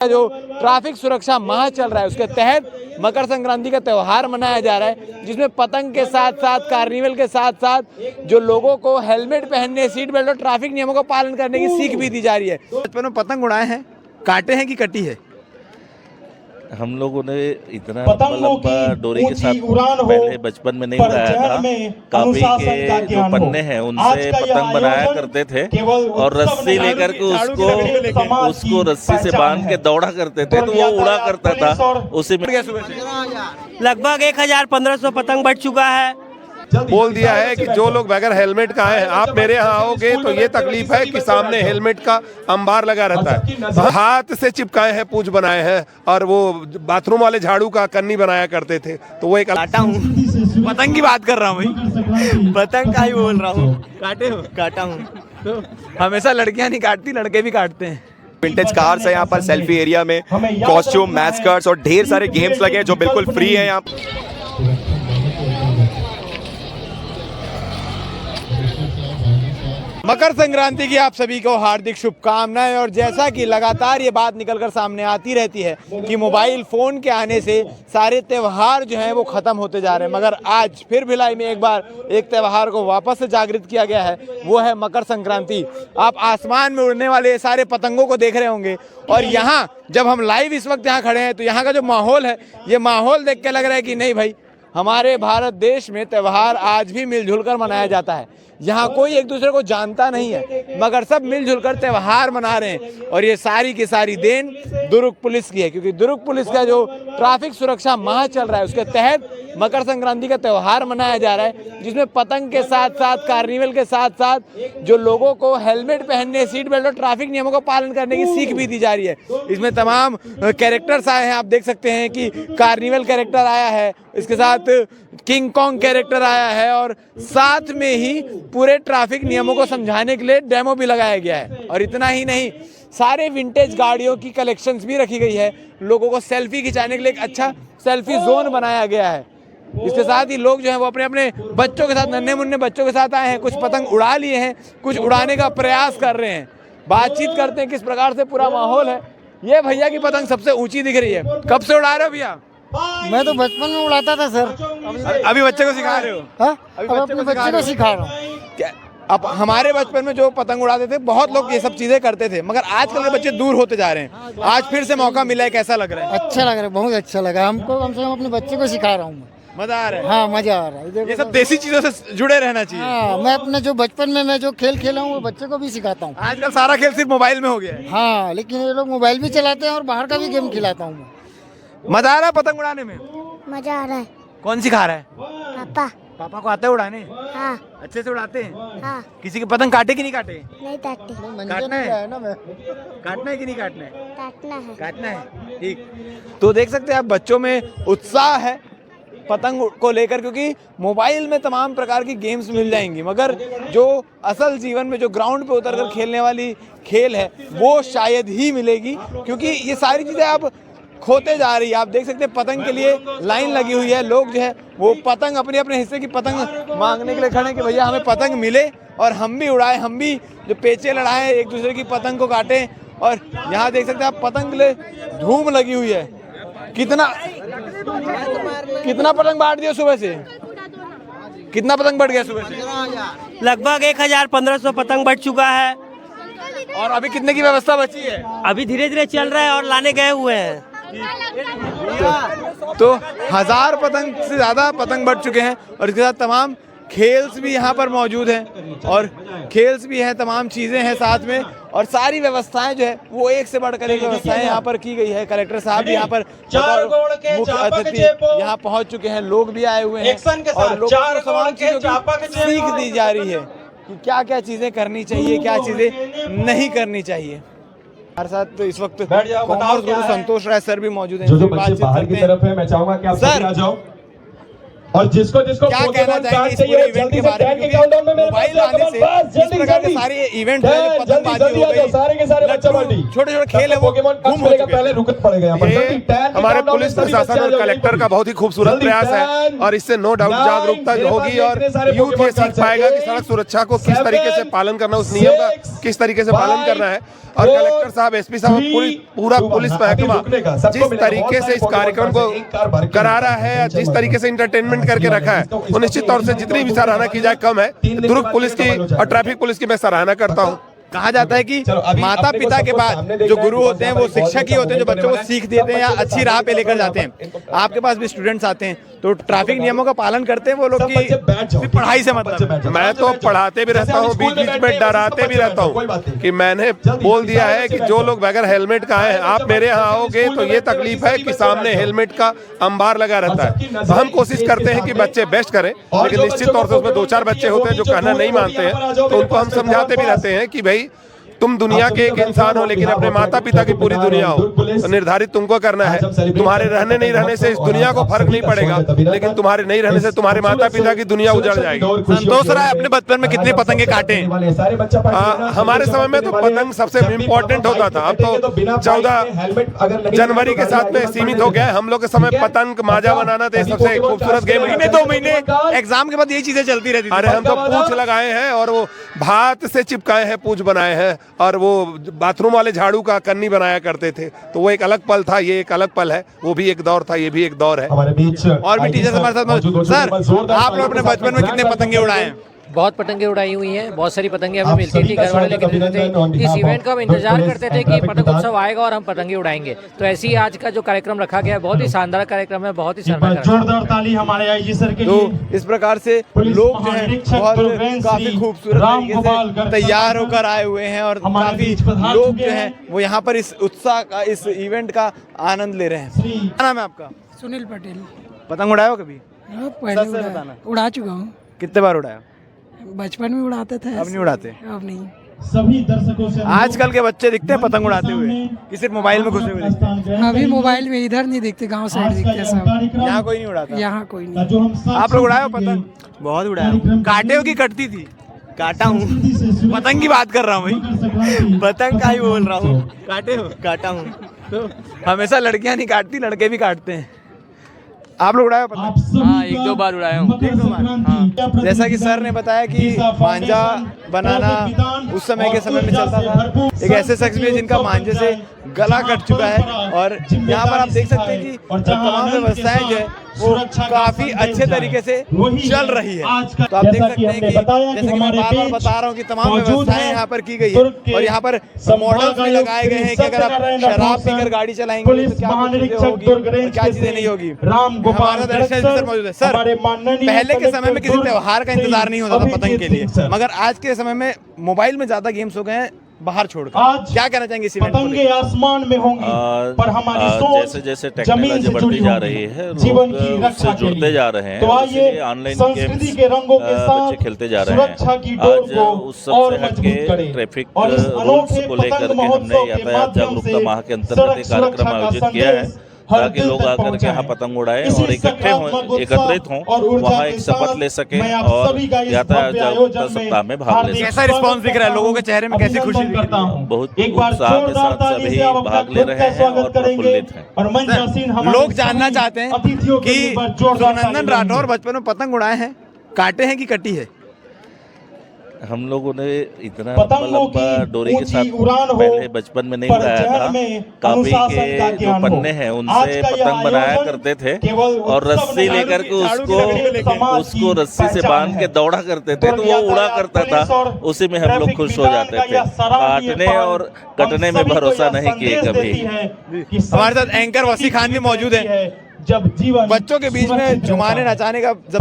जो ट्रैफिक सुरक्षा माह चल रहा है उसके तहत मकर संक्रांति का त्यौहार मनाया जा रहा है, जिसमें पतंग के साथ साथ कार्निवल के साथ साथ जो लोगों को हेलमेट पहनने, सीट बेल्ट और ट्रैफिक नियमों का पालन करने की सीख भी दी जा रही है। बचपन में पतंग उड़ाए हैं, काटे हैं कि कटी है? हम लोगों ने इतना लंबा डोरी के साथ पहले बचपन में नहीं उड़ाया था। काफी के जो पन्ने हैं उनसे पतंग बनाया करते थे और रस्सी लेकर के उसको रस्सी से बांध के दौड़ा करते थे, तो वो उड़ा करता था। उसी में लगभग 1000-1500 पतंग बढ़ चुका है। बोल दिया है कि जो लोग बगैर हेलमेट का है, आप मेरे यहाँ आओगे तो ये तकलीफ है कि सामने हेलमेट का अंबार लगा रहता है। हाथ से चिपकाए हैं, पूंछ बनाए हैं, और वो बाथरूम वाले झाड़ू का कन्नी बनाया करते थे। तो वो एक काटा हूँ, पतंग की बात कर रहा हूँ भाई, पतंग का ही बोल रहा हूँ। काटे हो? काटा हूँ। तो हमेशा लड़कियां नहीं काटती, लड़के भी काटते हैं। विंटेज कार्स है यहाँ पर, सेल्फी एरिया में कॉस्ट्यूम, मैस्कट्स और ढेर सारे गेम्स लगे हैं जो बिल्कुल फ्री है यहाँ। मकर संक्रांति की आप सभी को हार्दिक शुभकामनाएं। और जैसा कि लगातार ये बात निकलकर सामने आती रहती है कि मोबाइल फ़ोन के आने से सारे त्यौहार जो हैं वो ख़त्म होते जा रहे हैं, मगर आज फिर भिलाई में एक बार एक त्यौहार को वापस से जागृत किया गया है, वो है मकर संक्रांति। आप आसमान में उड़ने वाले सारे पतंगों को देख रहे होंगे, और यहाँ जब हम लाइव इस वक्त यहाँ खड़े हैं तो यहाँ का जो माहौल है, ये माहौल देख के लग रहा है कि नहीं भाई, हमारे भारत देश में त्यौहार आज भी मिलजुल कर मनाया जाता है। यहाँ कोई एक दूसरे को जानता नहीं है, मगर सब मिलजुल कर त्यौहार मना रहे हैं। और ये सारी की सारी देन दुर्ग पुलिस की है, क्योंकि दुर्ग पुलिस का जो ट्रैफिक सुरक्षा माह चल रहा है उसके तहत मकर संक्रांति का त्यौहार मनाया जा रहा है, जिसमें पतंग के साथ साथ कार्निवल के साथ साथ जो लोगों को हेलमेट पहनने, सीट बेल्ट और ट्रैफिक नियमों का पालन करने की सीख भी दी जा रही है। इसमें तमाम कैरेक्टर्स आए हैं, आप देख सकते हैं कि कार्निवल कैरेक्टर आया है, इसके साथ किंग कॉन्ग कैरेक्टर आया है, और साथ में ही पूरे ट्रैफिक नियमों को समझाने के लिए डेमो भी लगाया गया है। और इतना ही नहीं, सारे विंटेज गाड़ियों की कलेक्शंस भी रखी गई है, लोगों को सेल्फी खिंचाने के लिए एक अच्छा सेल्फी जोन बनाया गया है। इसके साथ ही लोग जो हैं वो अपने अपने बच्चों के साथ, नन्हे मुन्ने बच्चों के साथ आए हैं, कुछ पतंग उड़ा लिए हैं, कुछ उड़ाने का प्रयास कर रहे हैं। बातचीत करते हैं किस प्रकार से पूरा माहौल है। ये भैया की पतंग सबसे ऊंची दिख रही है, कब से उड़ा रहे हो भैया? मैं तो बचपन में उड़ाता था सर। अभी बच्चे को सिखा रहे हो? हाँ, अब अपने बच्चे को सिखा रहा हूँ। अब हमारे बचपन में जो पतंग उड़ाते थे, बहुत लोग ये सब चीजें करते थे, मगर आजकल के बच्चे दूर होते जा रहे हैं। आज फिर से मौका मिला है, कैसा लग रहा है? अच्छा लग रहा है, बहुत अच्छा लगा हमको। कम से कम अपने बच्चे को सिखा रहा हूँ। मजा आ रहा है? हाँ, मजा आ रहा है। ये सब देसी चीजों से जुड़े रहना चाहिए। हाँ, मैं अपने जो बचपन में मैं जो खेल खेला हूँ वो बच्चे को भी सिखाता हूँ। आजकल सारा खेल सिर्फ मोबाइल में हो गया है। हाँ, लेकिन ये लोग मोबाइल भी चलाते हैं और बाहर का भी गेम खिलाता हूँ मैं। मजा आ रहा है पतंग उड़ाने में? मजा आ रहा है। कौन सिखा रहा है? पापा। पापा को आता है उड़ाने? हाँ। अच्छे से उड़ाते हैं? हाँ। किसी की पतंग काटे कि नहीं काटे? नहीं काटते। काटना है ना, मैं काटना है कि नहीं काटना है? काटना है। काटना है, ठीक। तो देख सकते हैं आप, बच्चों में उत्साह है पतंग को लेकर, क्योंकि मोबाइल में तमाम प्रकार की गेम्स मिल जाएंगी, मगर जो असल जीवन में जो ग्राउंड पे उतरकर खेलने वाली खेल है वो शायद ही मिलेगी, क्योंकि ये सारी चीज़ें अब खोते जा रही है। आप देख सकते हैं पतंग के लिए लाइन लगी हुई है, लोग जो है वो पतंग अपने अपने हिस्से की पतंग मांगने के लिए खड़े हैं कि भैया हमें पतंग मिले और हम भी उड़ाएं, हम भी जो पेचे लड़ाएं, एक दूसरे की पतंग को काटें। और यहाँ देख सकते हैं आप, पतंग के लिए धूम लगी हुई है। कितना पतंग बांट दिया सुबह से? कितना पतंग बढ़ गया सुबह से? लगभग 1000-1500 पतंग बढ़ चुका है। और अभी कितने की व्यवस्था बची है? अभी धीरे धीरे चल रहा है और लाने गए हुए हैं। तो 1000 पतंग से ज़्यादा पतंग बढ़ चुके हैं, और इसके साथ तमाम खेल्स भी यहाँ पर मौजूद हैं, और खेल्स भी हैं, तमाम चीज़ें हैं साथ में, और सारी व्यवस्थाएं जो है वो एक से बढ़कर एक व्यवस्थाएं यहाँ पर की गई है। कलेक्टर साहब भी यहाँ पर मुख्य अतिथि यहाँ पहुँच चुके हैं, लोग भी आए हुए हैं, और लोगों को तमाम चीज़ों की सीख दी जा रही है कि क्या क्या चीज़ें करनी चाहिए, क्या चीज़ें नहीं करनी चाहिए। हमारे साथ तो इस वक्त कॉमर्स गुरु संतोष राय सर भी मौजूद हैं। जो बच्चे बाहर की तरफ है, मैं चाहूंगा कि आप सर आ जाओ। और जिसको जिसको क्या कहना चाहेंगे इस पूरे इवेंट के बारे में? क्योंकि मोबाइल आने से इस प्रकार के सारे इवेंट है, पतंगबाजी हो गई, सारे के सारे बच्चे छोटे छोटे खेल है वो गुम हो चुके पहले रुक पड़ गए। हमारे पुलिस प्रशासन और कलेक्टर का बहुत ही खूबसूरत प्रयास है और इससे नो डाउट जागरूकता होगी और यूथ ये सीख पाएगा कि सड़क सुरक्षा को किस तरीके से पालन करना, उस नियम का किस तरीके से पालन करना है। और कलेक्टर साहब, एसपी साहब, पूरा पुलिस महकमा जिस तरीके से इस कार्यक्रम को करा रहा है या जिस तरीके से इंटरटेनमेंट करके रखा है, वो निश्चित तौर से जितनी भी सराहना की जाए कम है। दुर्ग पुलिस की और ट्रैफिक पुलिस की मैं सराहना करता हूँ। कहा जाता है कि माता पिता के बाद जो गुरु होते हैं वो शिक्षक ही होते हैं, जो बच्चों को सीख देते हैं या अच्छी राह पे लेकर जाते हैं। आपके पास भी स्टूडेंट्स आते हैं तो ट्रैफिक नियमों का पालन करते हैं वो लोग की सिर्फ पढ़ाई से मतलब? मैं तो पढ़ाते भी रहता हूँ, बीच बीच में डराते भी रहता हूँ कि मैंने बोल दिया है कि जो लोग बगैर हेलमेट का है, आप मेरे यहाँ आओगे तो ये तकलीफ है कि सामने हेलमेट का अंबार लगा रहता है। तो हम कोशिश करते हैं कि बच्चे बेस्ट करें, लेकिन निश्चित तौर से उसमें 2-4 बच्चे होते हैं जो कहना नहीं मानते हैं, तो उनको हम समझाते भी रहते हैं कि भाई तुम दुनिया के एक इंसान हो लेकिन अपने माता पिता की पूरी दुनिया हो, तो निर्धारित तुमको करना है। तुम्हारे रहने नहीं रहने से इस दुनिया को फर्क नहीं पड़ेगा, लेकिन तुम्हारे नहीं रहने से तुम्हारे माता पिता की दुनिया उजड़ जाएगी। संतोष राय, अपने बचपन में कितने पतंगे काटे हैं? हमारे समय में तो पतंग सबसे इम्पोर्टेंट होता था। अब तो 14 जनवरी के साथ में सीमित हो गया। हम लोग के समय पतंग माजा बनाना था सबसे खूबसूरत गेम। महीने 2 महीने एग्जाम के बाद यही चीजें चलती रहती थी। अरे हम तो पूंछ लगाए हैं और वो भात से चिपकाए हैं, पूंछ बनाए हैं, और वो बाथरूम वाले झाड़ू का कन्नी बनाया करते थे। तो वो एक अलग पल था, ये एक अलग पल है। वो भी एक दौर था, ये भी एक दौर है। हमारे बीच और भी टीचर्स हमारे साथ मौजूद। सर, आप लोग अपने बचपन में कितने पतंगे उड़ाए हैं? बहुत पतंगे उड़ाई हुई हैं, बहुत सारी पतंगे हमें मिलती थी, घर वाले लेके देते थे। इस इवेंट का हम इंतजार करते थे कि पतंग उत्सव आएगा और हम पतंगे उड़ाएंगे। तो ऐसे ही आज का जो कार्यक्रम रखा गया है, बहुत ही शानदार कार्यक्रम है, बहुत ही शानदार। जोरदार ताली हमारे आईजी सर के लिए। तो इस प्रकार से लोग जो हैं बहुत काफी खूबसूरत तरीके से तैयार होकर आए हुए हैं और काफी लोग जो हैं वो यहाँ पर इस उत्साह का, इस इवेंट का आनंद ले रहे हैं। क्या नाम है आपका? सुनील पटेल। पतंग उड़ाए हो कभी? पहले उड़ा चुका हूँ। कितने बार उड़ाया? बचपन में उड़ाते थे। अब नहीं उड़ाते? अब नहीं। सभी दर्शकों से आजकल के बच्चे दिखते हैं पतंग उड़ाते हुए कि सिर्फ मोबाइल में घुसे हुए दिखते हैं? अभी मोबाइल में इधर नहीं दिखते, गांव साइड दिखते हैं सब। यहाँ कोई नहीं उड़ाता? यहाँ कोई नहीं। आप लोग उड़ाए हो पतंग? बहुत उड़ाया। काटे हो कि कटती थी? काटा हूँ। पतंग की बात कर रहा हूँ भाई, पतंग का ही बोल रहा हूँ। काटे हो? काटा हूँ। तो हमेशा लड़कियाँ नहीं काटती, लड़के भी काटते हैं। आप लोग उड़ाए पतंग? हाँ, 1-2 बार उड़ाया हूँ। 1-2 बार? हाँ। जैसा कि सर ने बताया कि मांझा बनाना उस समय के समय में चलता था। एक ऐसे शख्स भी है जिनका मांझे से गला कट चुका है और यहाँ पर आप देख सकते हैं कि तमाम व्यवस्थाएं जो है वो काफी अच्छे तरीके से चल रही है। तो आप देख सकते हैं कि जैसे कि मैं बार बार बता रहा हूँ कि तमाम व्यवस्थाएं यहाँ पर की गई है और यहाँ पर मॉडल्स भी लगाए गए हैं कि अगर आप शराब पीकर गाड़ी चलाएंगे तो क्या चीजें होगी और क्या चीजें नहीं होगी। हमारे साथ एडिशनल सर मौजूद है। सर, पहले के समय में किसी त्योहार का इंतजार नहीं होता था पतंग के लिए, मगर आज के समय में मोबाइल में ज्यादा गेम्स हो गए हैं बाहर छोड़कर। क्या कहना चाहेंगे इस इवेंट पतंगे आसमान में होंगी पर हमारी सोच जैसे जैसे टेक्नोलॉजी बढ़ती जा रही है, लोग उससे जुड़ते जा रहे हैं, तो आइए ऑनलाइन संस्कृति के रंगों के साथ बच्चे खेलते जा रहे हैं। आज उस सब से हटके ट्रैफिक रूल्स को लेकर के हमने यातायात जागरूकता माह के अंतर्गत एक कार्यक्रम आयोजित किया है ताकि लोग आकर के यहाँ पतंग उड़ाएं और इकट्ठे हों, एकत्रित हों, वहाँ एक शपथ ले सकें और यातायात जागरूकता सप्ताह में भाग ले सकें। कैसा रिस्पॉन्स दिख रहा है लोगों के चेहरे में? कैसी खुशी दिख रही है? बहुत उत्साह के साथ सभी भाग ले रहे हैं और प्रफुल्लित हैं। लोग जानना चाहते हैं कि सुनंदन राठौर बचपन में पतंग उड़ाए हैं, काटे हैं कि कटी है? हम लोगों ने इतना लंबा डोरी के साथ पहले बचपन में नहीं उड़ाया था। काफी के जो पन्ने हैं उनसे पतंग बनाया करते थे और रस्सी लेकर के उसको रस्सी से बांध के दौड़ा करते थे, तो वो उड़ा करता था। उसी में हम लोग खुश हो जाते थे। काटने और कटने में भरोसा नहीं किए कभी। हमारे साथ एंकर वसी खान भी मौजूद है। जब जीवन बच्चों के बीच में झुमाने नचाने का जब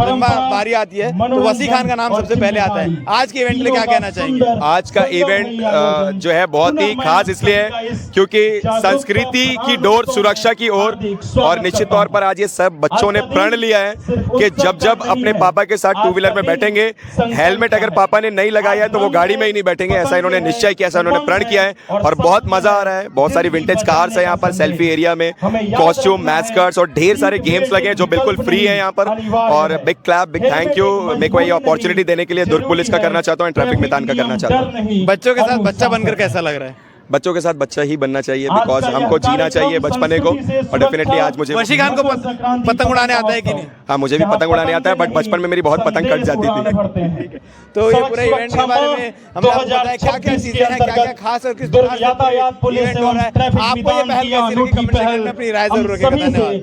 बारी आती है तो वसी खान का नाम सबसे पहले आता है। आज के इवेंट के लिए क्या कहना चाहेंगे? आज का इवेंट जो है बहुत ही खास इसलिए है क्योंकि संस्कृति की डोर सुरक्षा की ओर और निश्चित तौर पर आज ये सब बच्चों ने प्रण लिया है कि जब जब अपने पापा के साथ 2 व्हीलर में बैठेंगे, हेलमेट अगर पापा ने नहीं लगाया है तो वो गाड़ी में ही नहीं बैठेंगे। ऐसा इन्होंने निश्चय किया, ऐसा इन्होंने प्रण किया है और बहुत मजा आ रहा है। बहुत सारी विंटेज कार्स है यहाँ पर सेल्फी एरिया में, कॉस्ट्यूम, मैस्कर्स और ढेर ढेर सारे गेम्स लगे हैं जो बिल्कुल फ्री है यहाँ पर। और big clap, big thank you मेरे को ये अपॉर्चुनिटी देने के लिए दुर्ग पुलिस का करना चाहता हूँ, ट्रैफिक मैदान का करना चाहता हूँ। बच्चों के साथ बच्चा बनकर कैसा लग रहा है? बच्चों के साथ बच्चा ही बनना चाहिए, बिकॉज हमको जीना चाहिए बचपने को। और डेफिनेटली आज मुझे वर्षी खान को पतंग उड़ाने आता है कि नहीं? हाँ, मुझे भी पतंग उड़ाने आता है, बट बचपन में मेरी बहुत पतंग कट जाती थी। तो ये पूरे इवेंट के बारे में हमने आपको बताया क्या क्या चीजें हैं, क्या क्या खास और किस प्रकार से यातायात पुलिस इवेंट हो रहा है। आपको ये पहल कैसी लगी? कमेंट सेक्शन में अपनी राय जरूर रखें। धन्यवाद।